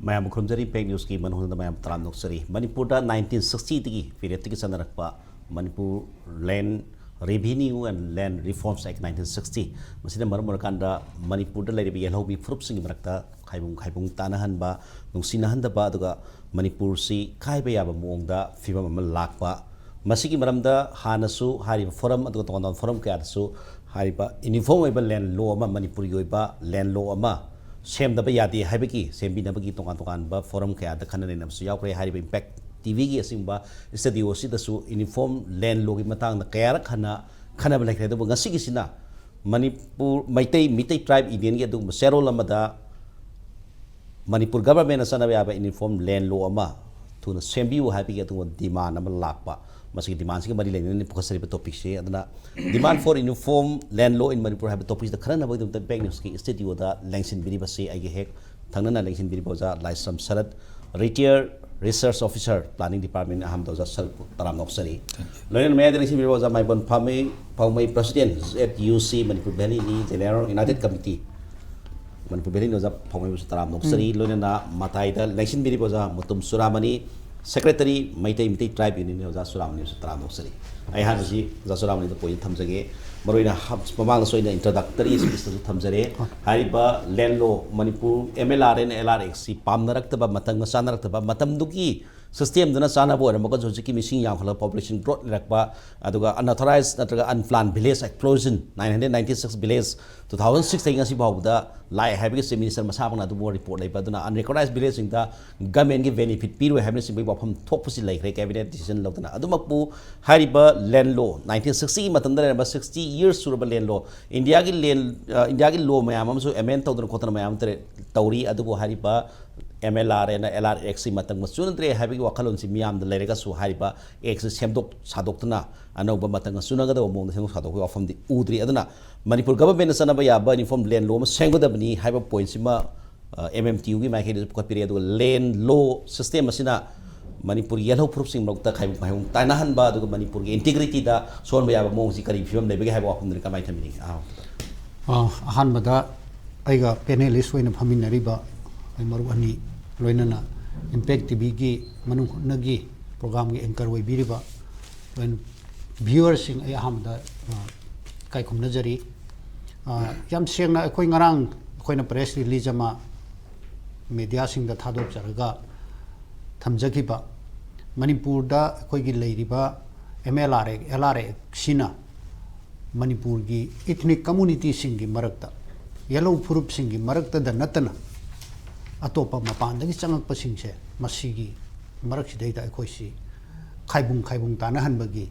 Mayam Krumjari Peg News Ki Manung Mayam Tram Noksari. Manipur 1960 period Tiki Sanarakpa Manipur Land Revenue and Land Reforms Act 1960. Masina Marmurakanda Manipur Lady Yellow be Frupsing Marakta Kaibung Tanahan Ba Nungsinahan the Baduga Manipur Si Kaibaya Monda Fibam Lakpa Masiki Maramda Hanasu Hari Forum Aduton Forum Katsu Hariba Uniformable Land Law Manipuri Yoiba Land Law Ama Same the Bayati Habiki, same Binabaki Tongan Ba Forum Ka the Canadian of Suyakre Hari Impact TV Simba is the Osi the Su uniform land logi matang the Kayara Kana like the Bungasikisina Manipur Meitei tribe Indian get to Sero Lamada Manipur government as an uniform land law ama to the same view happy get to demand number lakpa must demand somebody because topic demand for uniform land law in Manipur have topics the current about the Bagnuski state you the Langshin Biribasi I heck Tangana Langshin Biriboza Laishram Sharat retired research officer planning department Ahmdoza Sal Taram Noksari. Learn Medicine was a Maibon Phaomei president at UC Manipur Valley General United Committee. Manipur Valley was a Phaomei Taram Noksari, Lunana Mataida, Laishram Biriboza, Mutum Churamani, Secretary Meitei tribe in Suramani Taram Noksari. I had Suramani the point Tamsage, Marina Hubs Pamang so in the introductory speech to Tamsare, Hariba, Lenlo, Manipur, MLR and LRX, Pamnarakaba, Matanga Sanarakaba, Matamduki, system the Nasana board, and Mokazuki missing young population brought Rakba, Aduga unauthorized, unplanned village explosion, 996 village, 2016 as about the lie having a minister Masabana to war report, but unrecognized village in the government give benefit, Piru having some big from Topusi like cabinet decision Lotana, Adumapu, Hariba, land law, 1960, Matanda number 60 years surable land law, Indiagi law, Mayam, so amend to the Kotana Mayam Tauri, Adugo Hariba. MLR and LRX matang masunandre having wakalon si miam the lerega su hariba ex semdok sadokna anoba matang sunaga the among the sadok from the Udri Adana Manipur government sanabaya burning from land law sango the bani have a point sima MMTU my head is period land law system asina Manipur yellow proofing Mokta Tanahan ba to Manipur integrity da son baya monsi kari film they have walked the Kamaitamini. Hanmada Iga Penelist when a Paminariba. Maruani Loinana Impact TV gi Manung Nagi program gi anchor way biriba when viewers sing ay hamda kay kum najari yam seng na akoi ngarang akoi na press release ama media sing da thadok jaraga thamjaki ba Manipur da akoi gi leiriba MLR sina Manipur gi ethnic community sing gi marakta yellow furup sing gi marakta da natana Atopa Mapandagi Changak Pasingse, Masigi, Maraksidata Koisi, Kaibung Tanahan Bagi,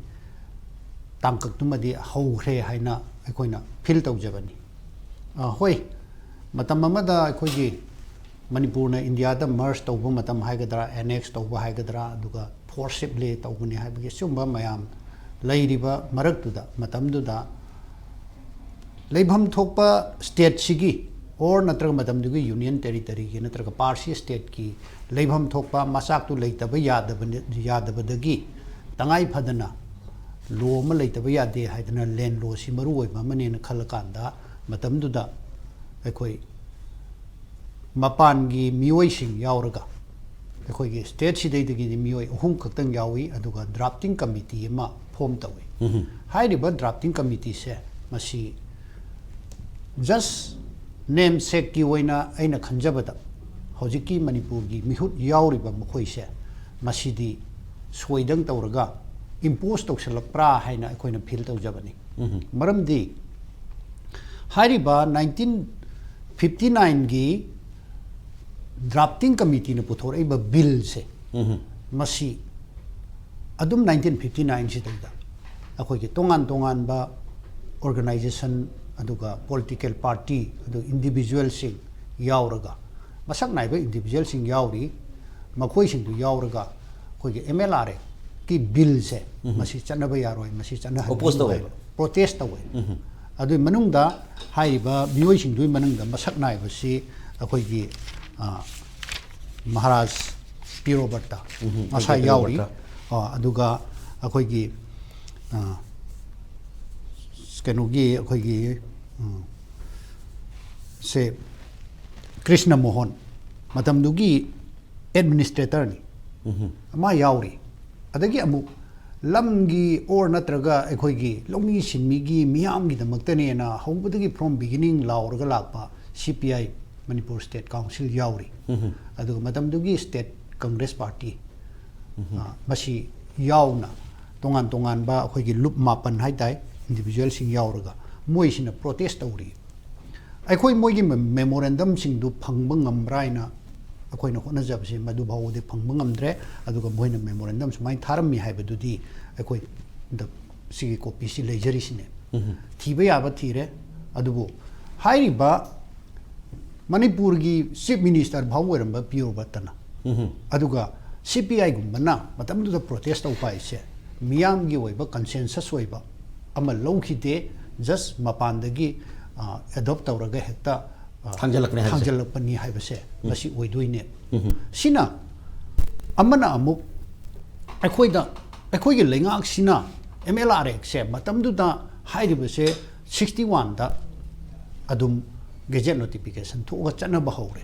Tankak Tumadi, Hore Haina, Equina, Pilto Javani. Hoi, Matamamada Kogi, Manipurna, India, the Mers to Matam Hagadra, Annex to Hagadra, Duga, forcibly to Guni Habagi, Sumba Mayam, Lairiba, Maraktuda, Matamduda, Labham Topa, State Sigi. Or Natraga Madam Dugi Union Territory, Natraga Parsi State Ki, Labham Topa, Masak to Laitaba Yadabadagi, Tangai Padana, Loma Laitaba de Haidana Land Law Simaru, Mamani and Kalakanda, Matam Duda, Ekoi Mapangi Muising Yauraga, Ekoi State Sidati the Mui, Hum Katan Yawi, Aduga drafting committee, Ma Pomtawi. High river drafting committee say, Masi just name seki waina aina khanjabada hojiki Manipur gi mihut yauriba mokhoise masidi soidang tawraga impose tawsalakpra haina akoina feel tawjabani maramdi hariba 1959 gi drafting committee na puthoraiba bill se masi adum 1959 si tawda akoi gi tongan ba organization aduga political party adu individual sing yauraga masak naiba individual sing yauri makhoi sing du yauraga khoi ge MLR ki bill se masi chanaba yaroi masi chana protest away adu manungda haiba bioi sing du manungda masak naiba si akhoi gi Maharaj Pirobatta asa yauri aduga akhoi gi Kenogi Kogi se Krishna Mohan matamdugi administrator ni ma yauri adagi amu lamgi or natraga ekhoigi lomi sinmigi miyam gi damaktane na hobudagi from beginning lauraga lakpa CPI Manipur State Council yauri aduga matamdugi state Congress party masi yauna tongan tongan ba ekhoigi loop mapan haitai individual sing yauraga moi sina protest tauri akhoi moigi memorandum sing du phangba ngamraina akoina hona jabse madu bawde phangba ngamdre aduga moina memorandum sumai tharammi haibadudi akoi the sigi copy si lejari sine thiba yaba thire adubu hairiba Manipur gi chief minister bhaweramba pure batana aduga CPI gumbana matamdu da protest au paise miyam gi oiba consensus oiba ama lowkhide just mapandagi adopt tawraga hekta thangjalakpani haibase masi oidoine sina amana amuk akhoi gi lengak sina MLRX se matamdu da hairibase 61 da adum gazette notification thoga chana bahore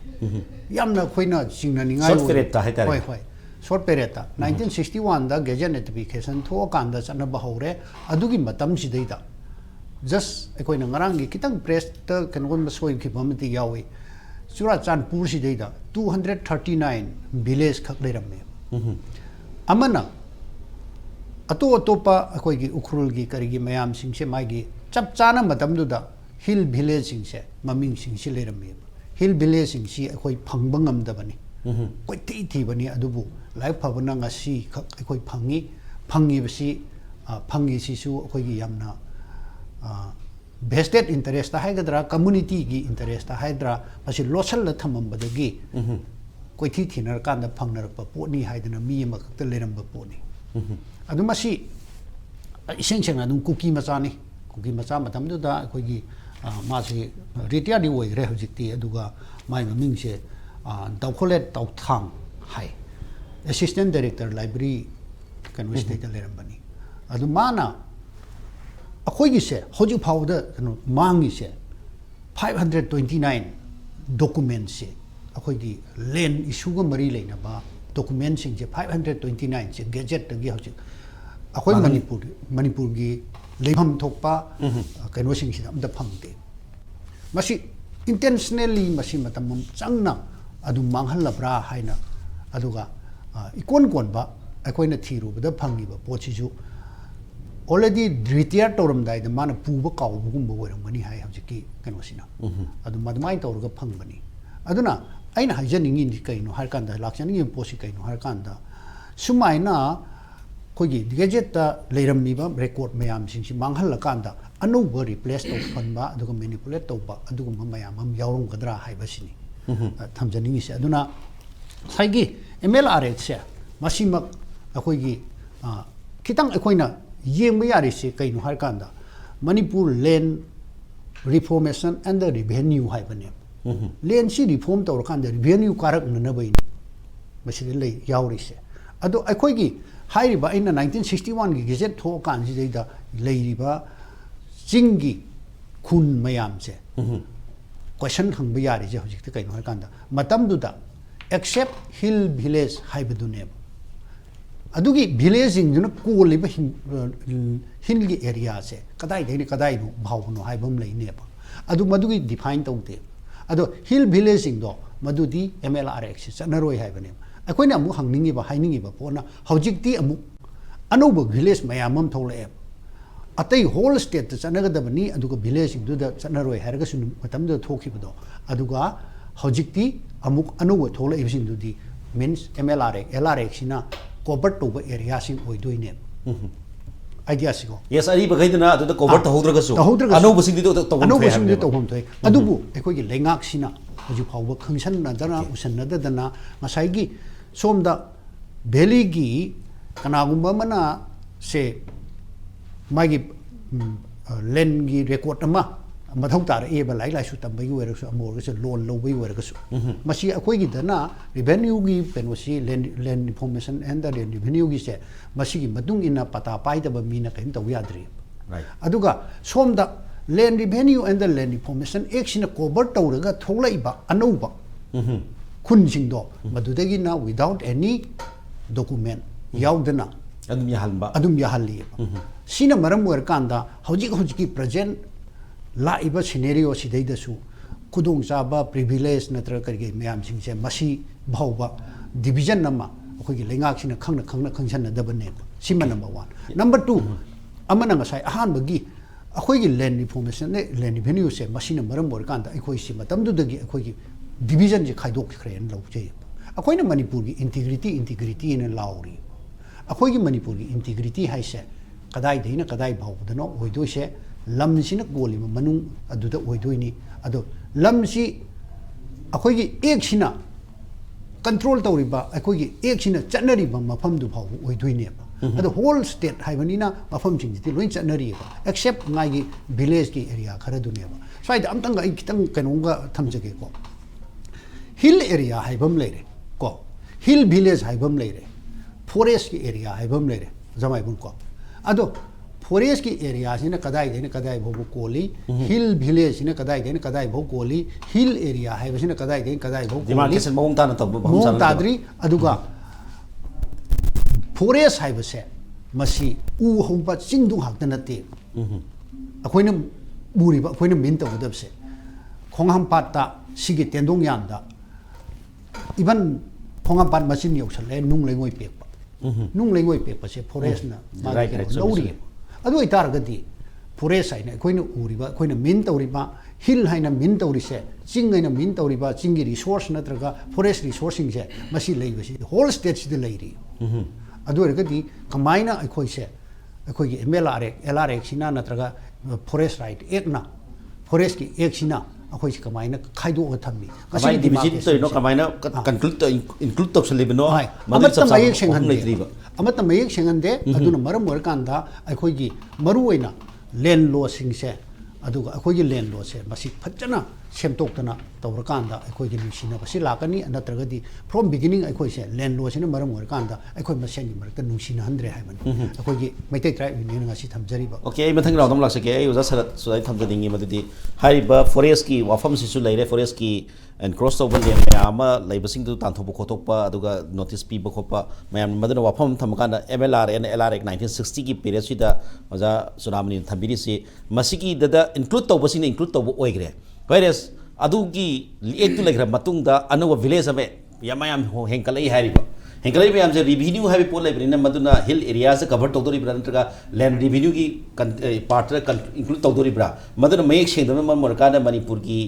yamna khoina singna ningai short period ta hai hoi hoi short period ta 1961 da gazette notification thoga kanda chana bahore adugi matam sidaida just akoina ngarang gi kitang press ta kangon masoi ki bamti yawi Churachandpur sidaida 239 village khak leiramme amana अतोपा अखोगी उखरुलगी करिगी मयाम सिंगसे मागी चप चाना मतमदुदा हिल village सिंगसे ममिंग सिंगसे लेरमे हिल village सिंगसी अखोई फंगबा ngamdabani कोइ थी बनी अदुबु life फबना ngasi अखोई फंगी बसी फंगी सिसु अखोगी यामना vested interest हाइगद्रा कम्युनिटी की इंटरेस्ट हाइद्रा मसी लोसल ल थममबदगी कोइ थी थिनर कांदा फंगनरप पोनी हाइदना मी मखत लेरम पोनी अदु मसी इसेंग सेंग अदु कुकी मचा मतमदुदा अखोगी मासे रिटायर्ड ओइग्रे हजिक्ति अदुगा माइ ममिंग से दाउखोलेट दाउथांग हाय असिस्टेंट डायरेक्टर लाइब्रेरी कनो स्टेट लेरमबनी अदु माना अखोगी से होजु फाउदा कनो मांगी से 529 डॉक्यूमेंट से अखोगी लैंड इशू ग मरी लेनबा डॉक्यूमेंट सिंग से 529 से गैजेट तगी हजिक अखोई मणिपुर की लेभम थोपा कनो सिंग सिदा अमदा फंगते मसी इंटेंशनली मसी मतम चंगना अदु मांगहलब्रा हाइना अदुगा इकोन कोनबा अखोइना थिरुबदा फंगिबा पोचिजु ऑलरेडी रिटायर तोरमदाइदा माना पुबा काउबगुंबा ओरमगनी हाय हजिकी कनोसिना अदु मदमाइ तोरगा फंगबनी अदुना अइना हाइजनिंगी कइनो हारकांदा लाक्चनिंगी पोसी कइनो हारकांदा सुमाइना खोगी गैजेटता लेरमनिबा रेकॉर्ड मयाम सिंगसी मांगहलकांदा अनौबा रिप्लेस तौफनबा अदुगा मैनिपुलेट तौबा अदुगुम मयाम हम यावरमगदरा हाइबसिनी थमजनिंगी से अदुना साइगी MLRX से मसीमक अखोगी खितंग अखोइना येंबा यारिसे कइनो हारकांदा Manipur land reformation and the revenue हाइबने लैंड सी रिफॉर्म तौरकांदा रेवेन्यू कारक ननबैनी मसिदे ले यावरिसे अदो अखोगी हाइरिबा इन 1961 की गेजेट थो कांजिदा लेरिबा चिंगी खुन मयाम से क्वेश्चन हंग यारी जे हजिक कइनो हारकांदा मतमदुदा एक्सेप्ट हिल विलेज हाइबदुने अदुगी विलेजिंग जुन कोलिबा हिल की एरिया से कदाई देने कदाई नो भावनो हाइबम लेनेबा अदु मदुगी डिफाइन तौते अदो हिल विलेजिंग दो मदुदी MLRX चनरोय हाइबने अखोइना अमु हंगनिंगिबा हाइनिंगिबा पोना हौजिकती अमु अनौब विलेज मयामम थौलए अतै होल स्टेट चनगदबनी अदुगा विलेज दुदा चनरोय हारगसु मतमदो थोखिबदो अदुगा हौजिकती अमुक अनौब थौलएबिसिंग दुदी मीन्स LRX सिना कवर तौब एरिया सिंग ओइदोइने आइडिया सिगो यस अरी बगैदना अदुदा कवर तहौद्रगसु अनौबसिंग दि तौहम थोय अदुबु एखोगी लेंगाक सिना हजु फावबा खंसन नदना उसन नदना मसाइगी सोमदा वैली की कनागुंबा मना से मागी लैंड की रेकॉर्ड अमा मथौ तार एबा लाइ लाइसु तंबई ओरसु अमोरगसु लोन लौबई ओरगसु मसी अखोगी दना रेवेन्यू की पेनोसी land information and the revenue की से मसी की मदुंग इना पता पाइदबा मीना कहिम तौ याद्री राइट अदुगा सोमदा land revenue and the land information एक सिना कवर तौरगा थोलाइबा अनौबा khun sing do madudagi na without any document yaudana adum yahalli sina maram wer kanda hojiki present la iba scenario sidai da su kudong chaba privilege natra karge mayam sing se masi bhauba division nama akhoi lengak sina khangna khangsan na dabane sima number 1 number 2 amana ngasai ahan bagi akhoi land information ne land revenue se masina maram wer kanda akhoi sima tamdu dagi akhoi division je khaidok khren lo je akhoi na manipur gi integrity ne lauri akhoi gi manipur gi integrity hai se kadai deina kadai bhaudano oidoi se lam sina goli manung aduda oidoi ni ado lam si akhoi gi ek sina control tawriba akhoi gi ek sina chanari ba mafam du phau oidoi ne ado whole state haibanina mafam sing ti loin chanari ba except ngai gi village ki area khara du ne ba sai am tang ai kitang kanonga thamjage ko hill area haibam leire ko hill village haibam leire forest ki area haibam leire jamai bun ko ado forest ki area sina kadai bhobu koli hill village sina kadai bhobu koli hill area haiba sina kadai bhobu demarcation mong ta na to mong tadri aduga forest haiba se masi u hompa chingdu hakta nate akoina buriba akoina min ta udab se khongham patta sigi tendong yanda even khongham pat machine yoksale nung lengoi pekpa nung lengoi pekpa se forest na ma lori adu itaragadi forest haina akoina uriba akoina min tawriba hill haina min tawrise ching haina min tawriba chingi resource natraga forest resourcing se masi leibasi whole state sida leiri adu ergadi kamaina akoi se akoi gi LRX sina natraga forest right ekna forest ki ek sina akoi kamaina khaido ga thammi kasi division to no kamaina include to selibno amata mayek sengan amata mayek sengan de aduna maram warkanda akoi gi maru oina land law sing se aduga akoi gi land law se masi phajana semtoktana tawrakanda akoi gi nusina basi lakani anatragadi from beginning akoi se land law sina maram warkanda akoi maseni marakta nusina handre haiman akoi gi Meitei tribe union ngasi thamjari ba okay ai mathang raudam laksake ai uja sarat sudai thamjadingi madudi haiba forest ki wafam sisu leire forest ki and cross over le ama leibasing tu tan thobu khotokpa aduga notice pi bokhopa mayam maduna wafam thamakanda MLR and LRX 1960 ki period sida oja Churamani thambiri si masigi dada include tawbasina include tawbu oigre whereas adugi ek tu legra matungda anuwa village ame yamayam henkalai hariba henkalai me amse revenue habi pol lebrina maduna hill areas cover tawdori bra ntraga land revenue ki part include tawdori bra maduna mayek sengda markana manipur ki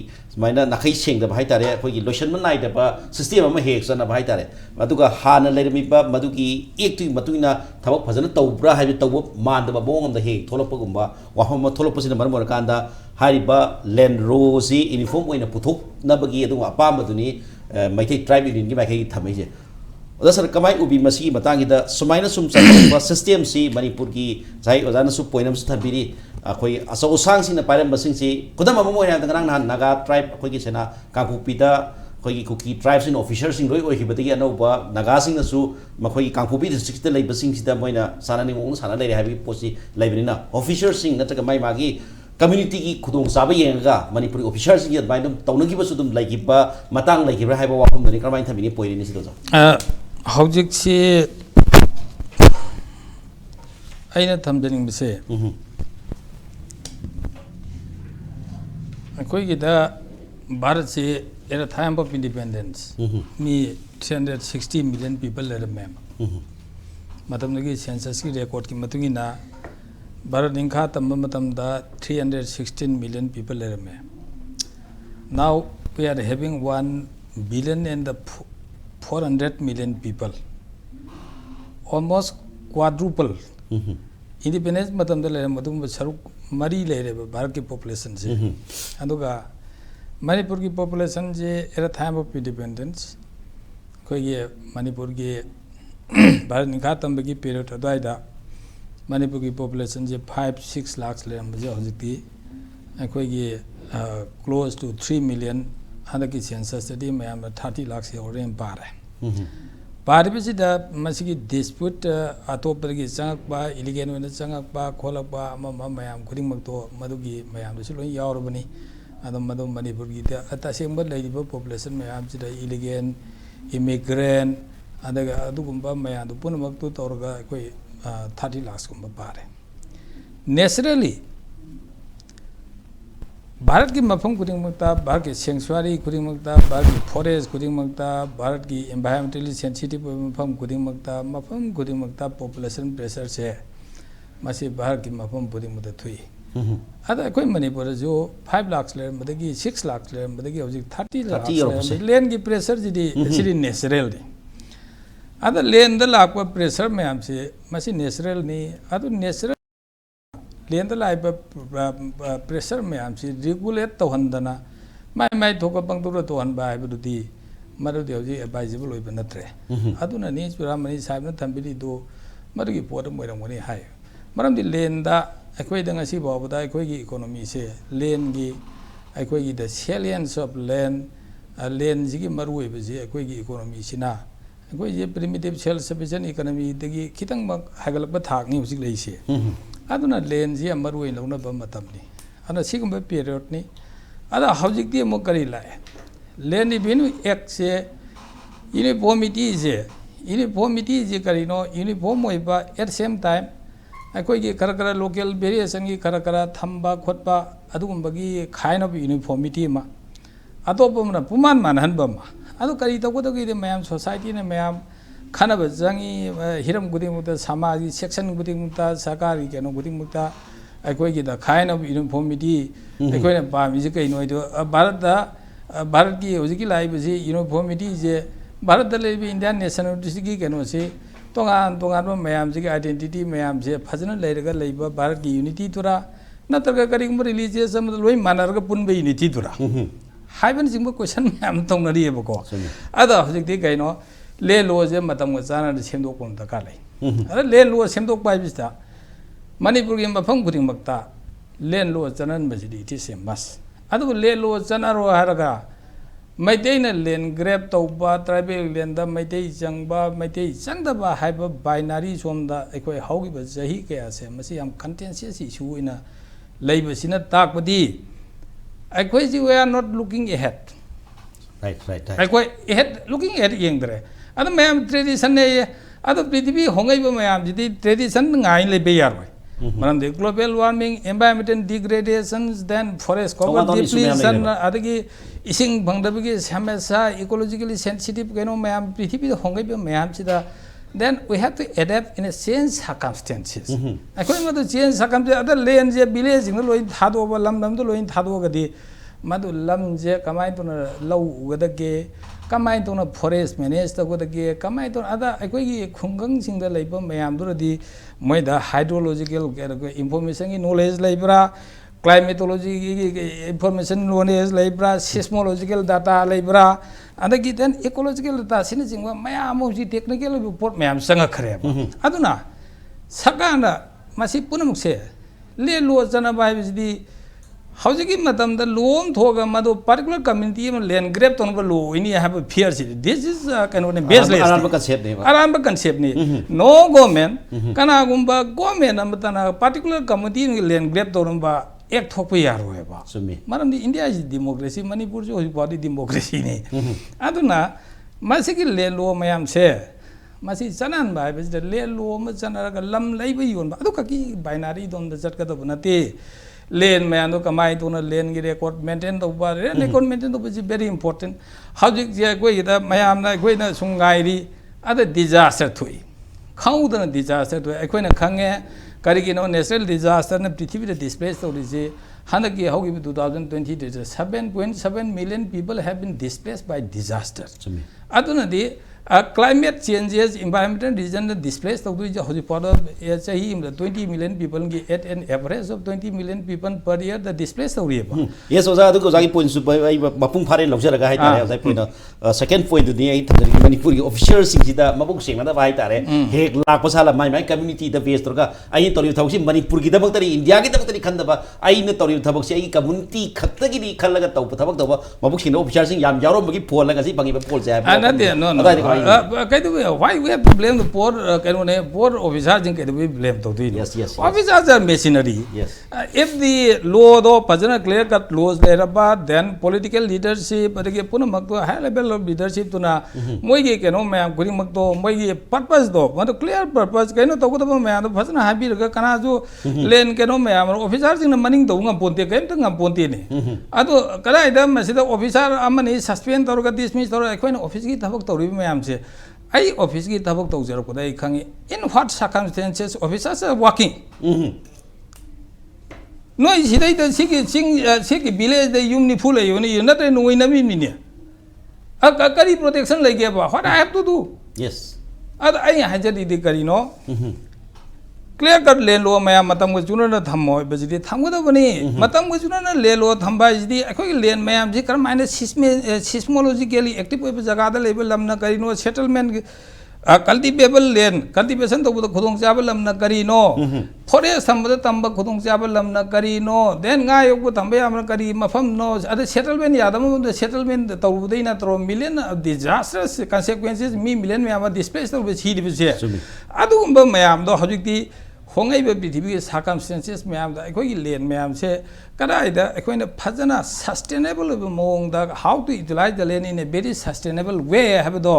maina nakhai sengda bhai tare khoi gi lotion man nai da ba system ama hek sana bhai tare maduga hana lermi ba madugi ek tu matuina thabak phajana tawbra habi tawbo manda ba bong amda hek tholoppa gumba wahom tholoppa sina markanda hariba land rosi uniform oina puthok nabagi adu apa maduni Meitei tribe union ki makai thameje oda sar kamai ubi masi matangi da sumaina sum cha system si manipur ki jai ojana su poinam su thabiri akhoi aso usang sina param basing si kodam amamo ina tangrang nan naga tribe akhoi ki sena kangpupi da khoi ki kuki tribes in officers sing roi oi hi batagi anoba naga sing na su makhoi kangpupi district da lai basing si da moina sana ni mong sana lai habi posi laibina officers sing na taga mai magi community ki khudong saba yenga manipuri officers ki advai dum tawnagi basu dum like ba matang like ba haiba wafam dani karmai thamini poiri ni sido hojik si aina thamjaning bise akoi gi da bharat se era time of independence me 360 million people le mem matam nagi census ki record ki matungi na Bharat Ninkha tamma matam da 316 million people le me. Now we are having 1 billion and 400 million people. Almost quadruple. Independence matam da le madum saruk mari le Bharat ki population se. Aduga Manipur ki population je era time of independence. Ko ye Manipur ki Bharat Ninkha tamma ki period adai Manipur ki population je 5-6 lakhs le amje hojiti akoi gi close to 3 million hadaki census study mayam 30 lakhs ye ore bare bare bi da masigi dispute atop gi changak ba illegal wena changak ba kholak ba ama mayam khuding mak to madugi mayam du loi yaur bani Adam Manipur gita atasing ba lady population may am sida illegal immigrant adugumba may adu pun magtu torga koi 30 lakhs kumba pare naturally Bharat की मफम कुदिंग मक्ता भारत के century कुदिंग मक्ता भारत की forest कुदिंग मक्ता भारत की environmentally sensitive मफम कुदिंग मक्ता population pressure से मासी भारत की मफम कुदिंग मक्ता Thuy अदा कोई मणिपुर जो 5 लाख ले मदगी 6 लाख ले मदगी हौजी 30 लाख लैंड की प्रेशर जिदी नेचुरल दी अदा लैंड द लाख प्रेशर में हमसे मासी नेचुरल नी अदु नेचुरल लैंड लाइब प्रेशर में हमसे रेगुलेट तौहंदना माई थोक पंगतुर तौहनबा हाइबदुदी मरुदी हौजी एडवाइजेबल होइब नत्रे अदुना नि चुरामनी साहबना थंबिदो मरुगी पोट मोइरंगनी हाय मरमदि लैंडा अखोइदा ngasi बावदा अखोइगी इकोनॉमी से लैंड की अखोइगी द सेलियंस ऑफ लैंड जिगी मरुइब जे अखोइगी इकोनॉमी सिना अखोइ जे प्रिमिटिव सेल्फ सफिशिएंट इकोनॉमी दगी खितंग हागलप थाकनी हुजिक लैसे अदुना लैंड जे मरुइ लौनब मतमनी अना सिगुम पीरियड नि अदा हौजिकती मो करी लाए लैंड रिवेन्यू एक्ट से यूनिफॉर्मिटी जे करिनो यूनिफॉर्म होइबा at same time अखोइगी Kharkhara local variation की खरखरा थंबा खोटबा अदुगुंबगी खाइनब यूनिफॉर्मिटी मा अतोपमना पुमान मानहनबमा अदु करी तौगदगी मयाम सोसाइटी ने मयाम खानब जंगी हिरम गुदिमुक्ता समाजी सेक्शन गुदिमुक्ता सरकारी केनो गुदिमुक्ता अखोइगी द खाइनब यूनिफॉर्मिटी अखोइना पामिजे कइनो इदो भारत की होजिकी लाइबजी यूनिफॉर्मिटी जे भारत द लेबी इंडियन नेशनलिटी की केनो से तोगान मैम से आइडेंटिटी मैम से फजन लेगा भारत की यूनिटी तुरा नत्रग करीगुम रिलीजियस लोई मानरग पुनब यूनिटी तुरा हाइबन सिंह क्वेश्चन मैम तौनरीबको अद हजिकती कइनो ले लो जे मतम चाना सेमदोकम दरकार लै अद ले लो सेमदोक पाइबिसदा मणिपुर की मफम खुदिंगमक्ता लेन लो चनन बजिदी इट इज ए मस अदु ले लो चनारो हरगा Meitei na land grab tauba tribal land da Meitei changdaba haiba binary somda ekoi haugiba jahi kaya se masi am contentious issue ina leiba sina takpadi ekoi ji we are not looking ahead right ekoi ahead looking ahead yengdre ada mayam tradition ne ada prithibi hongai ba mayam jidi tradition ngai lebe yaroi manam de global warming environmental degradations then forest cover depletion adagi ising bangdabigi samasa ecologically sensitive keno mayam prithibi hongai ba mayam sida then we have to adapt in a change circumstances akoi ma to change circumstances ada land je village ng loi thado ba lam to loi thado ga di madu lam je kamai to na lau ugadage kamai to na forest manage to godage kamai to ada akoi gi khungang sing da leiba mayam do di moi da hydrological information ki knowledge leibra climatology information knowledge leibra seismological data leibra adagi then ecological data sin jingwa mayam ji technical report mayam sanga khare aduna sakana masi punamuk se le lo jana bai bi Housing Matam the loan thoga mado particular community land grab on the law in you have a fear. This is kind of a baseless Aramba concept. No government, Kanagumba government and particular community land grab Torumba act Hopia. Madam, the India is democracy, Manipur is body democracy. Aduna, Masiki lay low mayam say. Masi Sanan by which the lay low Masanaga lam labor you and Badukaki binary on the Zatka of Nate. Lane man to come to a lane record maintain the water and record maintain is very important. How do you go with Mayamna Gwena Sungairi other disaster to it? Count on a disaster to Aquina Kange, Karikino natural disaster and pretty displaced of the 100 how 2020 7.7 million people have been displaced by disaster. Aduna climate changes, environmental region displaced of the 20 million people at an average of 20 million people per year the displaced of yes was I point Mapung Pare Lojaraga as I point second point to the 8th Manipuri officials in the Mabuk Singh and the Vaitare Heg Lapasala my community the Vestroga I told you Tausi Manipur Gidabari India Gidabari Kandaba I told you Taboxi community Katagi Kalaga Tabak Mabukin officials in Yam Yaro Magi Paul Lagazi Bangi Paul why we have to blame the poor poor officers in blame to Yes, yes. officers are machinery. Yes. If the law though pajana clear cut laws there about then political leadership but again puna magto high level of leadership to na moigi keno ma'am kuri magto moigi purpose do but clear purpose keno to ko ma'am to pajana happy ka kana jo len keno ma'am officers in maning do ngam ponte kem to ngam ponte ne ado kala ida masida officer amani suspend tor ka dismiss tor ekhoin office ki thabak tori ma'am se ai office ki thabak to jero ko dai khangi in what circumstances officers are working no sidai the siki village the yumni full you not no in a minute a kari protection like what I have to do Yes. ad ai hajadi de kari no clear cut le lo maya matam ko chuna na thammo bajidi thamgo da bani matam ko chuna na le lo thamba jidi akoi len mayam ji kar mine seismologically active oi jaga da level lam na kari no settlement cultivable land cultivation to khudong chabal lam na kari no forest sambada tamba khudong chabal lam na kari no then nga yok tambe amna kari mafam no ada settlement yadam the settlement to budai na tro million disastrous consequences million me ama displaced to be hid be adu ba mayam do hojikti hongai be prithibi circumstances mayam da ekoi land mayam se kada ida ekoi na phajana sustainable mong da how to utilize the land in a very sustainable way have do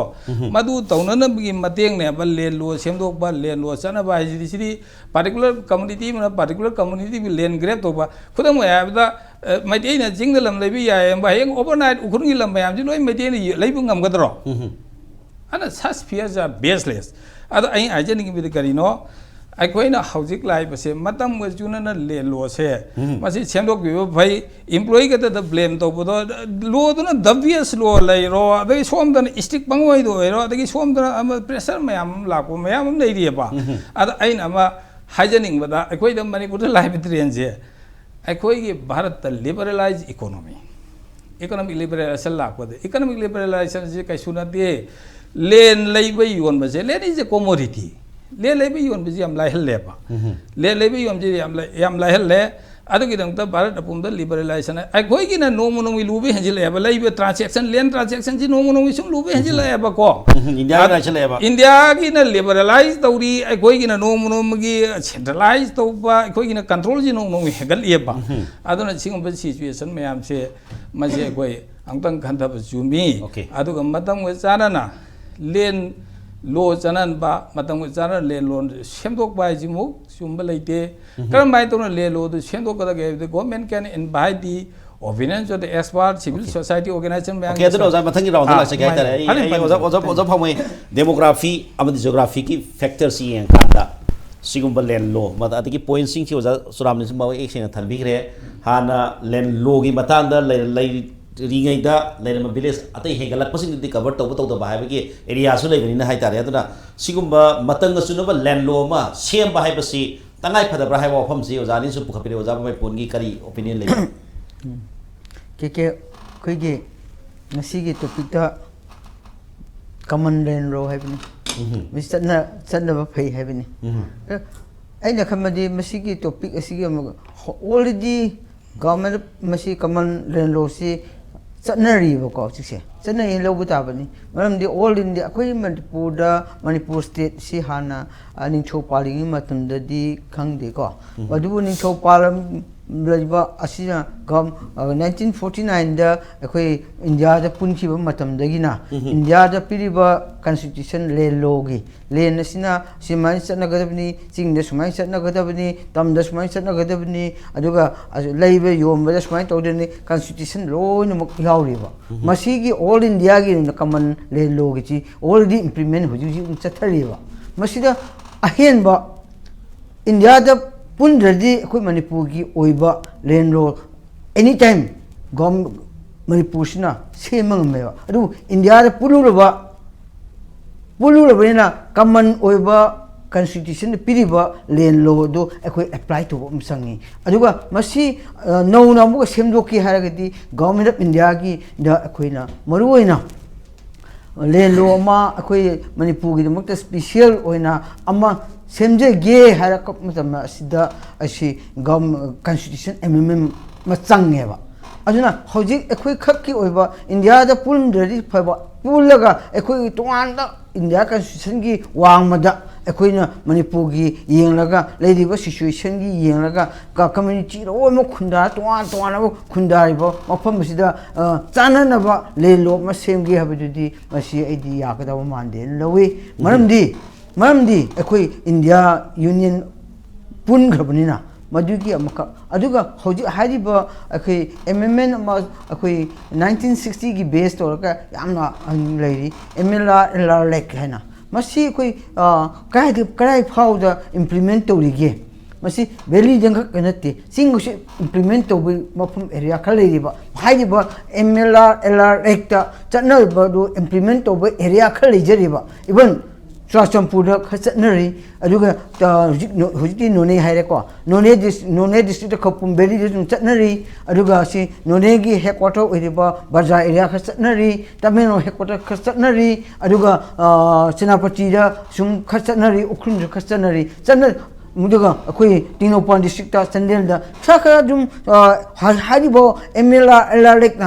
madu taunana bi mateng ne ba land lo semdok ba land lo chana ba ji particular community na particular community bi land grab to ba khudam ya da Meitei na jing lam lebi ya ba heng overnight ukhurungi lam mayam ji noi Meitei ni leibu ngam gadro ana such fears are baseless ado ai ajani bi kari no aikoina hauzik lai base matam ga juna na le lo se masi semdok bi bhai employee ga the blame to bodo lo do na obvious lo lai ro adai som da stick bangoi do ro adai som da pressure mayam la ko mayam nei ri ba ada aina ma hygienic bada aikoi da Manipur lai bitrian je aikoi gi bharat the liberalized economic liberalization la ko economic liberalization je kai suna de len lai bai yon ba je len is a commodity le lebe yon bi am lai helle ba le lebe yon ji am lai helle adu gi dang ta bharat apum da liberalization ai goi gi na no mo no mi lu be henjil ba lai be transaction land transaction ji no mo no mi sum lu be henjil ba ko India ga chale ba India gi na liberalize tawri ai goi gi na no mo no gi centralize to ba ai goi gi na control ji no mo mi hegal ye ba adu na sing ba situation me am se ma je goi angtang khan da ba jumi adu ga matam ga chana na len lo chanan ba matam ko chana le lo semdok ba ji mu sumba leite karam bai to le lo do semdok ka ge the government can invite the opinions of the expert civil society organization bank Okay, do za mathang round la se ga tare ai oza phomai demography amadi geography ki factor si yang kanda sigumba len lo mata ati ki point sing chi oza suram ni ma ek sing than bi gre hana len lo gi matanda lai ringai da leirama village atai hegalak pasing di cover to to ba hai gi area su leibani na hai tare aduna sigumba matanga sunaba land law ma sem ba hai basi tangai phada bra hai wa pham si ozani su pukhapire oza mai pon gi kari opinion lei ke khoi gi ngasi gi topic ta common land law hai bani mi sanna ba phai hai bani aina khamadi masi gi topic asi gi already government masi common land law si Sanari ko sikse sanai lo buta bani maram di all in the akoi Manipur state si hana ning cho paling matum da di khang de ko wadu ning cho palam lajba asina gam 1949 da akoi India da punchi ba matam da gina India da piriba constitution le logi le nasina simai sana gadabni sing da sumai sana gadabni tam da sumai sana gadabni aduga leibe yom ba sumai to de constitution lo no mok yauriba masigi all India gi common le logi chi already implement huju ji chathariba masida ahen ba India da pundradi akoi Manipur gi oiba land law anytime gom Manipur sina semang me adu India da puluraba na common oiba constitution piriba land law do akoi apply to umsangi aduga masi no na mu semdoki haragati government of India gi da akoi na maruoina land law ma akoi Manipur gi makta special oina ama semje ge harakap matam sida asi gam constitution mm machange ba aduna hojik ekoi khakki oiba India da pun dari phaba pulaga ekoi tuan da India constitution gi wangmada ekoi na Manipur gi yenglaga ladiba situation gi yenglaga ka community ro mo khunda tuan tuan mo khunda ribo mafam sida chana na ba le lo ma sem gi habudi masi aidi ya ka da mande lawi maramdi ekoi India union pun ghabnina madugi amaka aduga hoji hariba akoi amendment ma akoi 1960 gi base to ka yamna leiri MLR lek hena masi koi kai phau da implement to rige masi valley jang kanati Singh se implement to mafum area khalei ba hariba MLR lek ta channel ba do implement to area khalei jariba even Chachampura Khasanari, Aduga Hujiti None Hareko, None district of Kopumbeli Chatnari, Aduga si Nonegi headquarter with the Bazaar area Khasanari, Tamino headquarter Khasanari, Aduga Senapatida, Sum Khasanari, Ukun Khasanari, Channel Muduga, Akui, Tino Pond district of Sandenda, Chakadum Haribo, Emila Elarek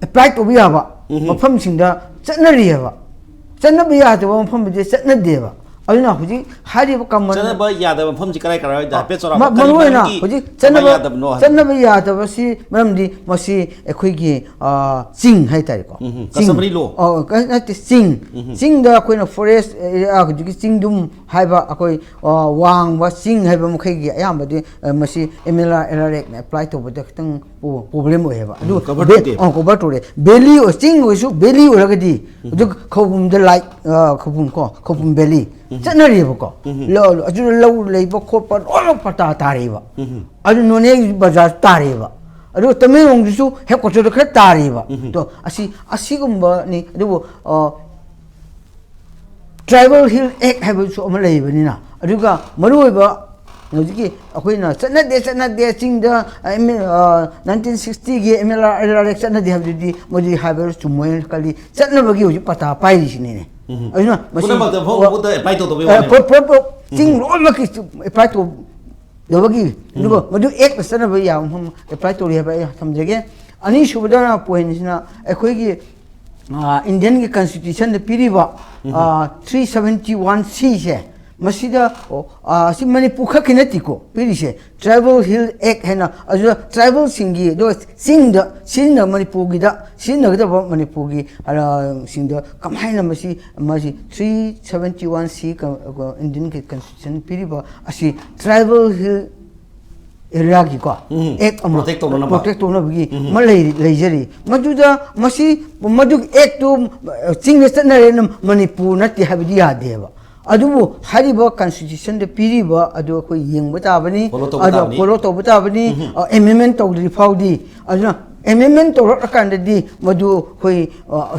apply to Viava, or pumping the Chatnariava. Chana biya to one from the Setna Deva. I know who Hari come Chana Yada from Chikara, the Petra, Manuena, Chana to see Mamdi Masi a quickie Singh Haitarico. Sing the Queen of Forest, Sing Dum, Haiba, Akoi, Wang was Sing Habam Kagi, Yamadi, Masi, Emila Erarek, apply to the problem we have. Do Uncle Batore. Belly or Sing we should belly or Ragadi. Copum the light, Copum belly. Chanarivo, low, low labor corporate, all of Pata Tariva. I don't know name Bazar Tariva. I do Tamil Gisu, headquarters of Tariva. I see a Sigumba, do Tribal Hill egg habits of Malay Vanina. I do got Maruba, Noziki, Aquina, Senate, they sing the 1960 MLR election, they have the Modi Habers to Moel Kali, Senate give you Pata Pirish in it. I know, Sing all the apply to the Wagi. But do 8% of a young apply to have some again. Anish Udana Poensina, a quick Indian constitution, the Piriva 371C. Masida si Manipur kinetico, Pirishe, Tribal Hill Egg Hena, Tribal Singi, those sing the Manipugida, sing the Manipugi, sing the Kamhaina Masi, 371C Indian Constitution, Piriba, asi Tribal Hill Iraqiko, egg protect on Malay Lazery, Maduda, Masi, Maduk egg to sing the Sanaranum Manipur, not the Habidia Deva. Adu Hariba Constitution the Piriba, Adu Ying Butabani, Adu Poloto Butabani, amendment of the Faudi, amendment of Rakandi, Madu,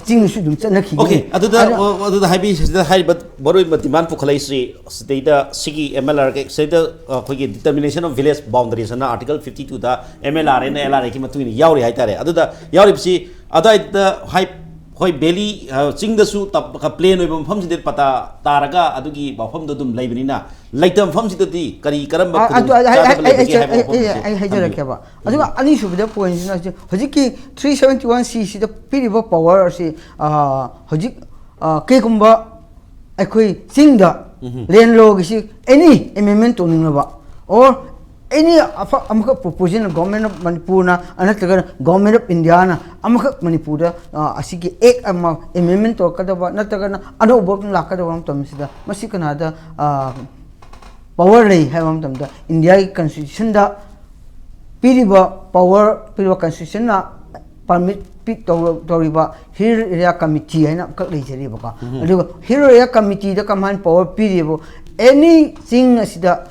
things should do. Okay, the Habis the high but borrowed but demand for Kalasi, state the Sigi MLR, say the determination of village boundaries and Article 52, the MLR and LR came between Yauri Haitare, other the Yauripsi, other the high. Hoi belly sing the suit up a plane with Pumsi de Pata, Taraga, Adugi, Bafum Dum Labinina, like them Pumsi to the Kari Karamba. I had a cava. I do an issue with the points. Hojiki 371C, the Piribo power, say Hojik Kekumba, I could sing the Len Log, any amendment to Nunava or any proposition of government of Manipur, another government of Indiana, Amaka Manipura, Asiki egg amendment or Katava, Natagana, other working Lakadam Tomsida, Masikanada, power lay have them the India constitution, the Piriba power, Piriba constitution, permit Pit Toriba, here area committee, and up Riba. Here area committee, the command power Piribo. Anything as the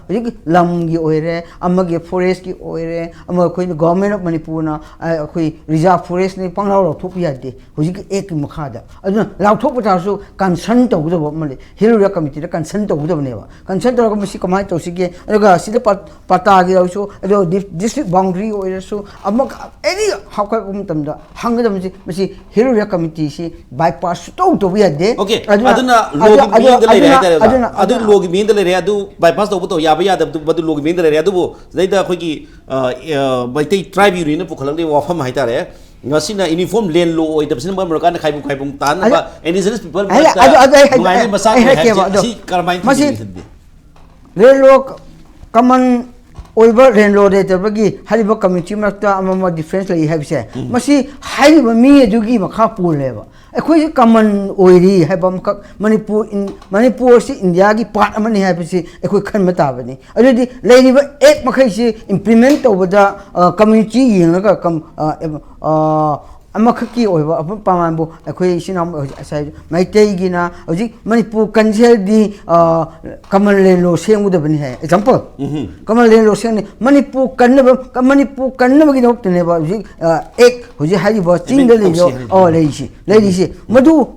Lamgi oire, Amagi forest oire, Amakoin government of Manipur, reserve forest, Pangao Topiade, who ate Makada. I don't know, Lautopata consent of the woman, here committee, the consent of the neighbor. Consent of Messicomato Sige, Sida Patagi also, district boundary or so, among any how come the hunger of Messi, here committee, bypass to be a day. Okay, I don't know, ꯃꯤꯡꯗ ꯂꯩꯔꯦ ꯑꯗꯨ ꯕꯥꯏꯄꯥꯁ ꯇꯧꯕ ꯌꯥꯕ ꯌꯥꯗꯕꯗꯨ ꯃꯗꯨ ꯂꯣꯒꯤ ꯃꯤꯡꯗ ꯂꯩꯔꯦ ꯑꯗꯨꯕꯨ ꯁꯤꯗꯩꯗ ꯑꯩꯈꯣꯏꯒꯤ ꯃꯩꯇꯩ ꯇ꯭ꯔꯥꯏꯕ ꯌꯨꯅꯤꯌꯟꯅ ꯄꯨꯈꯠꯂꯛꯂꯤꯕ ꯋꯥꯐꯝ ꯍꯥꯏꯇꯥꯔꯦ ꯉꯁꯤꯅ ꯌꯨꯅꯤꯐꯣꯔꯝ ꯂꯦꯟ ꯂꯣ ꯑꯣꯏꯗꯕꯁꯤꯅ ꯃꯔꯝ ꯑꯣꯏꯔꯀꯥꯟꯗ ꯈꯥꯏꯕꯨꯡ ꯇꯥꯅꯕ ꯏꯟꯗꯤꯖꯤꯅꯁ ꯄꯤꯄꯜ ꯅꯨꯡꯉꯥꯏꯕꯒꯤ ꯃꯆꯥꯛ ꯍꯥꯏꯕꯁꯤ ꯀꯔꯝꯍꯥꯏꯅ ꯊꯤꯡꯒꯅꯤ ꯂꯦꯟ ꯂꯣ ꯀꯃꯟ ꯑꯣꯏꯕ ꯂꯦꯟ ꯂꯣ ꯂꯩꯇꯕꯒꯤ ꯍꯥꯏꯔꯤꯕ ꯀꯝꯃ꯭ꯌꯨꯅꯤꯇꯤ ꯃꯔꯛꯇ ꯑꯃ ꯗꯤꯐ꯭ꯔꯦꯟꯁ ꯂꯩ ꯍꯥꯏꯕꯁꯦ ꯃꯁꯤ ꯍꯥꯏꯔꯤꯕ ꯃꯤ ꯑꯗꯨꯒꯤ ꯃꯈꯥ ꯄꯣꯜꯂꯦꯕ ꯑꯩꯈꯣꯏꯁꯤ ꯀꯃꯟ ꯑꯣꯏꯔꯤ ꯍꯥꯏꯕ ꯑꯃꯈꯛ ꯃꯅꯤꯄꯨꯔꯁꯤ ꯏꯟꯗꯤꯌꯥꯒꯤ ꯄꯥꯔꯠ ꯑꯃꯅꯤ ꯍꯥꯏꯕꯁꯤ ꯑꯩꯈꯣꯏ ꯈꯟꯕ ꯇꯥꯕꯅꯤ ꯑꯗꯨꯗꯤ ꯂꯩꯔꯤꯕ ꯑꯦꯛ ꯃꯈꯩꯁꯤ ꯏꯝꯄ꯭ꯂꯤꯃꯦꯟ ꯇꯧꯕꯗ ꯀꯝꯃ꯭ꯌꯨꯅꯤꯇꯤ ꯌꯦꯡꯂꯒ ꯑꯃꯈꯛꯀꯤ ꯑꯣꯏꯕ ꯄꯥꯃꯥꯟꯕꯨ ꯑꯩꯈꯣꯏ ꯏꯆꯤꯟ ꯏꯅꯥꯎ ꯉꯁꯥꯏ ꯃꯩꯇꯩꯒꯤꯅ ꯍꯧꯖꯤꯛ ꯃꯅꯤꯄꯨꯔ ꯀꯟꯁꯦꯜꯗꯤ ꯀꯃꯟ ꯂꯦꯟ ꯂꯣ ꯁꯦꯝꯒꯗꯕꯅꯤ ꯍꯥꯏ ꯑꯦꯛꯖꯥꯝꯄꯜ ꯀꯃꯟ ꯂꯦꯟ ꯂꯣ ꯁꯦꯝꯒꯅꯤ ꯃꯅꯤꯄꯨꯔ ꯀꯟꯅꯕꯒꯤꯗꯃꯛꯇꯅꯦꯕ ꯍꯧꯖꯤꯛ ꯑꯦꯛ ꯍꯧꯖꯤꯛ ꯍꯥꯏꯔꯤꯕ ꯆꯤꯡꯗ ꯂꯩꯔꯤꯕ ꯂꯩꯔꯤꯁꯤ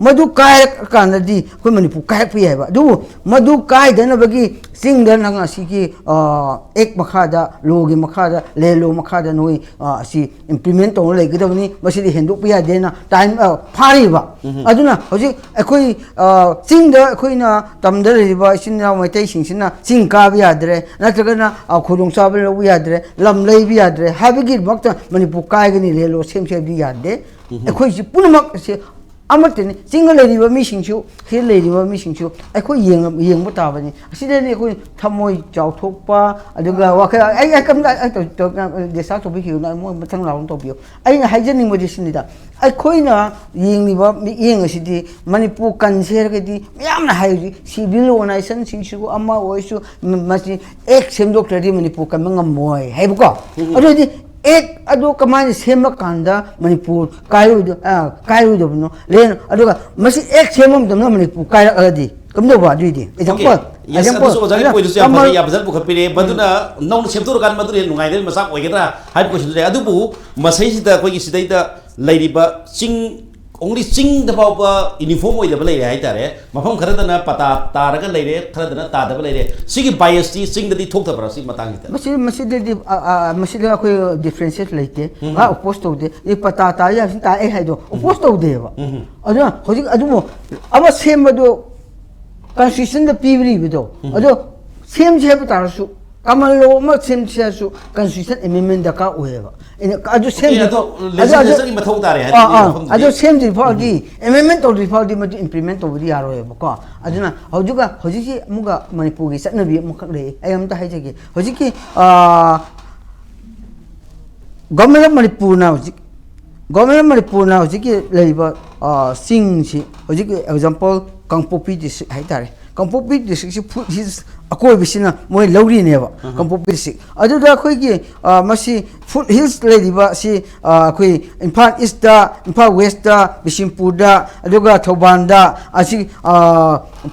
ꯃꯗꯨ ꯀꯥꯏꯔꯀꯥꯟꯗꯗꯤ ꯑꯩꯈꯣꯏ ꯃꯅꯤꯄꯨꯔ ꯀꯥꯏꯔꯛꯄ ꯌꯥꯏꯕ ꯑꯗꯨꯕꯨ ꯃꯗꯨ ꯀꯥꯏꯗꯅꯕꯒꯤ ꯆꯤꯡꯗ ꯅꯪ ꯑꯁꯤꯒꯤ ꯑꯦꯛ ꯃꯈꯥꯗ ꯂꯣꯒꯤ ꯃꯈꯥꯗ ꯂꯦꯟ ꯂꯣ ꯃꯈꯥꯗ ꯅꯣꯏ ꯑꯁꯤ ꯏꯝꯄ꯭ꯂꯤꯃꯦꯟ ꯇꯧꯔ ꯂꯩꯒꯗꯕꯅꯤ ꯃꯁꯤꯗꯤ ꯍꯦꯟꯗꯣꯛꯄ ꯌꯥꯗꯦꯅ ꯇꯥꯏꯝ ꯐꯥꯔꯤꯕ ꯑꯗꯨꯅ ꯍꯧꯖꯤꯛ ꯑꯩꯈꯣꯏ ꯆꯤꯡꯗ ꯑꯩꯈꯣꯏꯅ ꯇꯝꯗ ꯂꯩꯔꯤꯕ ꯏꯆꯤꯟ ꯏꯅꯥꯎ ꯃꯩꯇꯩꯁꯤꯡꯁꯤꯅ ꯆꯤꯡ ꯀꯥꯕ ꯌꯥꯗ꯭ꯔꯦ ꯅꯠꯇ꯭ꯔꯒꯅ ꯈꯨꯗꯣꯡꯆꯥꯕ ꯂꯧꯕ ꯌꯥꯗ꯭ꯔꯦ ꯂꯝ ꯂꯩꯕ ꯌꯥꯗ꯭ꯔꯦ ꯍꯥꯏꯕꯒꯤꯗꯃꯛꯇ ꯃꯅꯤꯄꯨꯔ ꯀꯥꯏꯒꯅꯤ ꯂꯦꯟ ꯂꯣ ꯁꯦꯝꯕꯗꯤ ꯌꯥꯗꯦ ꯑꯩꯈꯣꯏꯁꯤ ꯄꯨꯝꯅꯃꯛ ꯑꯁꯤ ꯑꯃꯠꯇꯅꯤ ꯆꯤꯡꯗ ꯂꯩꯔꯤꯕ ꯃꯤꯁꯤꯡꯁꯨ ꯁꯤꯗ ꯂꯩꯔꯤꯕ ꯃꯤꯁꯤꯡꯁꯨ ꯑꯩꯈꯣꯏ ꯌꯦꯡꯕ ꯇꯥꯕꯅꯤ ꯑꯁꯤꯗꯗꯤ ꯑꯩꯈꯣꯏ ꯊꯃꯣꯏ ꯆꯥꯎꯊꯣꯛꯄ ꯑꯗꯨꯒ ꯋꯥꯈꯜ ꯗꯤꯁꯇꯥꯔꯕ ꯇꯧꯕꯤꯈꯤꯕꯅ ꯃꯣꯏ ꯃꯊꯪ ꯂꯥꯎꯅ ꯇꯧꯕꯤꯌꯨ ꯑꯩꯅ ꯍꯥꯏꯖꯅꯤꯡꯕꯗꯤ ꯁꯤꯅꯤꯗ ꯑꯩꯈꯣꯏꯅ ꯌꯦꯡꯂꯤꯕ ꯃꯤꯠꯌꯦꯡ ꯑꯁꯤꯗꯤ ꯃꯅꯤꯄꯨꯔ ꯀꯟꯁꯦ ꯍꯥꯏꯔꯒꯗꯤ ꯃꯌꯥꯝꯅ ꯍꯥꯏꯔꯤ ꯁꯤꯚꯤꯜ ꯑꯣꯔꯒꯅꯥꯏꯖꯦꯁꯟꯁꯤꯡꯁꯤꯕꯨ ꯑꯃ ꯑꯣꯏꯔꯁꯨ ꯃꯁꯤ ꯑꯦꯛ ꯁꯦꯝꯗꯣꯛꯇ꯭ꯔꯗꯤ ꯃꯅꯤꯄꯨꯔ ꯀꯟꯕ ꯉꯝꯃꯣꯏ ꯍꯥꯏꯕꯀꯣ ꯑꯗꯨꯗꯤ ꯑꯦꯛ ꯑꯗꯨ ꯀꯃꯥꯏꯅ ꯁꯦꯝꯃꯀꯥꯟꯗ ꯃꯅꯤꯄꯨꯔ ꯀꯥꯏꯔꯣꯏꯗꯕꯅꯣ ꯂꯦꯟ ꯑꯗꯨꯒ ꯃꯁꯤ ꯑꯦꯛ ꯁꯦꯝꯕ ꯃꯇꯝꯗ ꯃꯅꯤꯄꯨꯔ ꯀꯥꯏꯔꯛꯑꯗꯤ ꯀꯝꯗꯧꯕ ꯑꯗꯨꯏꯗꯤ ꯑꯦꯛꯖꯥꯝꯄꯜ ꯑꯣꯖꯥꯒꯤ ꯄꯣꯏꯟꯠꯁꯨ ꯌꯥꯝ ꯐꯖꯩ ꯌꯥꯝ ꯐꯖꯅ ꯄꯨꯈꯠꯄꯤꯔꯦ ꯃꯗꯨꯅ ꯅꯧꯅ ꯁꯦꯝꯗꯣꯛꯑꯀꯥꯟꯗ ꯃꯗꯨꯅ ꯍꯦꯟꯅ ꯅꯨꯡꯉꯥꯏꯗꯕ ꯃꯆꯥꯛ ꯑꯣꯏꯒꯗ꯭ꯔꯥ ꯍꯥꯏꯕ ꯀꯣꯏꯁꯟꯁꯨ ꯂꯩ ꯑꯗꯨꯕꯨ ꯃꯁꯩꯁꯤꯗ ꯑꯩꯈꯣꯏꯒꯤ ꯁꯤꯗꯩꯗ ꯂꯩꯔꯤꯕ ꯆꯤꯡ only ching the power uniform with the play, Mafam Karadana, Pata, Taraga lady, Karadana, Tada lady, Sigi bias, sing the talk about Sing Matanga. Masida differentiate like opposed to the Patata, I had opposed to Deva. Adu, I was same do consistent the PV widow. Although same Jabatasu. Kamal law much same chasu consistent amendment the car whoever. I just same I just same the party amendment of the party much implement of the Arrow. I don't know how you got Hojiki Muga Manipuri sat Nabi Mukale. I am the Hajaki Hojiki Government of Manipur now. Government of Manipur now Ziki labor Singh Hojiki example Kangpopi this Haitari. Kangpopi this put his a coefficient more lowly never. Kangpopi. Other than Quiki, Masi foot hills lady, but see, in part East, in part West, Bishimpuda, Aduga Tobanda, I see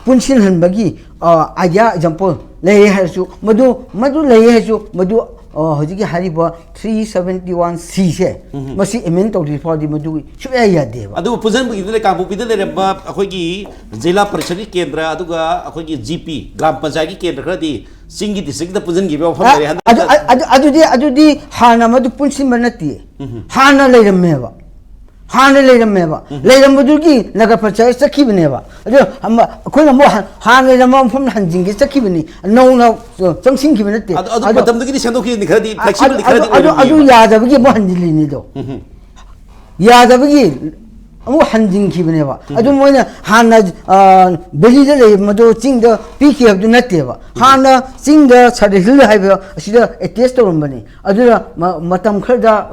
Punchin and Bagi, Aya example, lay has you, Madu lay has you, Madu. Hojiki Hariba 371C. Must see a mental report the Madu. Should I have? Adu present with the Kampupida, Akogi, Zilla Persani Kendra, Aduga, Akogi GP, Gram Pazaki Kendra, Sing it, the present give of Adudi, Hana Madu Punchim Manati, Hana later meva. Hana later meva. Later Mudugi, Nagapacha is a kivineva. Kuna Hana the mom from Hanjing is a kivini. No, something given it. Adam the Sandoki, the credit, flexible credit. I do Yadavigi Bandilido. Yadavigi. Oh, hunting Kivineva. I don't want Hana Belly Mado sing the Piki of the Nativa. Hana sing the Sadhil Hiver, she a taste of money. Adura Matam Kerda,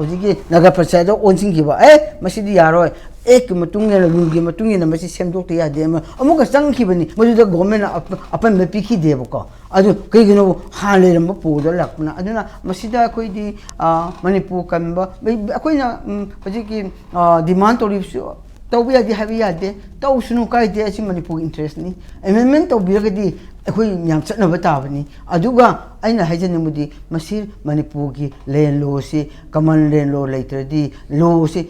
Nagapasado, on Singiva. Masidi Yaro, Ek Matunga, Lungi Matungi, and Messi Sam Doctor Dema. Amoka Sang Kivini, was the government upon the Piki Devoka. I do Kigino Hale and Mapu, the Lakuna. I do not Masida Koidi Manipur Kamba, Aquina Pajiki demand to live. We are the heavy idea, those no idea as Manipur interesting. Amendment of Birgadi, a queen Yamsat Navatavani, Aduga, I know Hajanamudi, Masir, Manipugi, Lane Losi, Command Lane Law later, the Losi,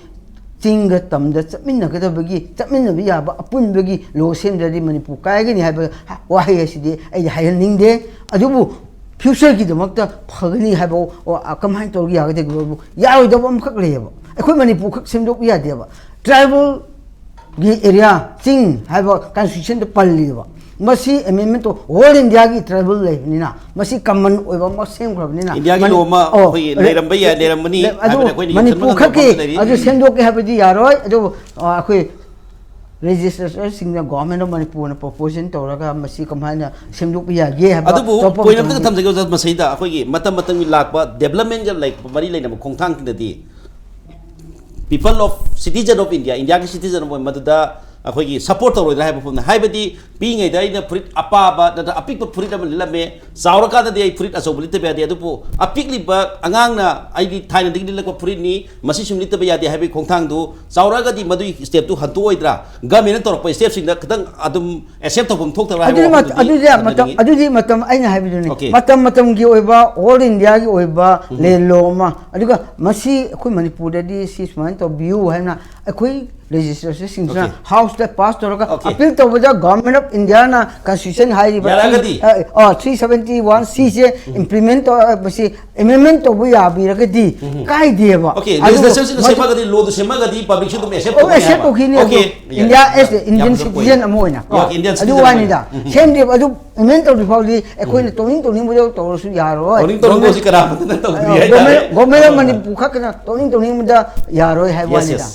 Tingatum, that's Minakabagi, Taminavia, but a Punbagi, Low Sim, the Manipur, Kagan, have a YSD, a high day, Adubu, Pushaki, the Mokta, Pagani have or a command to Yaga, Yaw the one cook labor. A queen Manipur seemed to be a devil. Travel area, Singh, have a constitution to Paliva. masi amendment to all India ki tribal life ni na masi common oiba ma sem khab ni na India ki law ma hoi leiram ba ya leiram mani Manipur khaki adu sendok ke habidi yaroi adu akhoi registration sing the government of Manipur na proposition to raga masi kamhana semduk ya ye ha adu bu point am tham jage masai da akhoi gi matam matam mi lakpa development ga like mari leina khongthang ki di people of citizen of India ki citizen of maduda अखोगी support तौर है बफम हाइबदी पींगे दैना fret अपाबा दा अपिक fret अम लमे सावरका दा fret असोबली तबे यादे अदुपो अपिक लिबा अंगांगना आइदी थाइना दिगि लको fret नि मसी सुमली तबे यादे हाइबे खोंथांग दु सावरगा दी मदुई स्टेप तु हंतु ओइद्रा गवर्नमेंट तौर पे स्टेप सिंग खतंग अदुम एक्सेप्ट तौफम थोक तरा अदुदी मतम आइना हाइबदुनी मतम मतम की ओइबा ऑल इंडिया की ओइबा ले लोमा अदुगा मसी अखोई मणिपुर ददी सिस मान तो व्यू हैना अखोई registration singna house that passed to appeal to the government of India na constitution high 371 c se implement to basi amendment to ya bi ragadi kai de ba okay legislation sema gadi law to sema gadi public to accept to okay India as Indian citizen amoina adu wani da same de adu amendment to republic ekoi ne toning mo to su yaro toning si kara na to government mani bukha kana toning mo da yaro hai wani da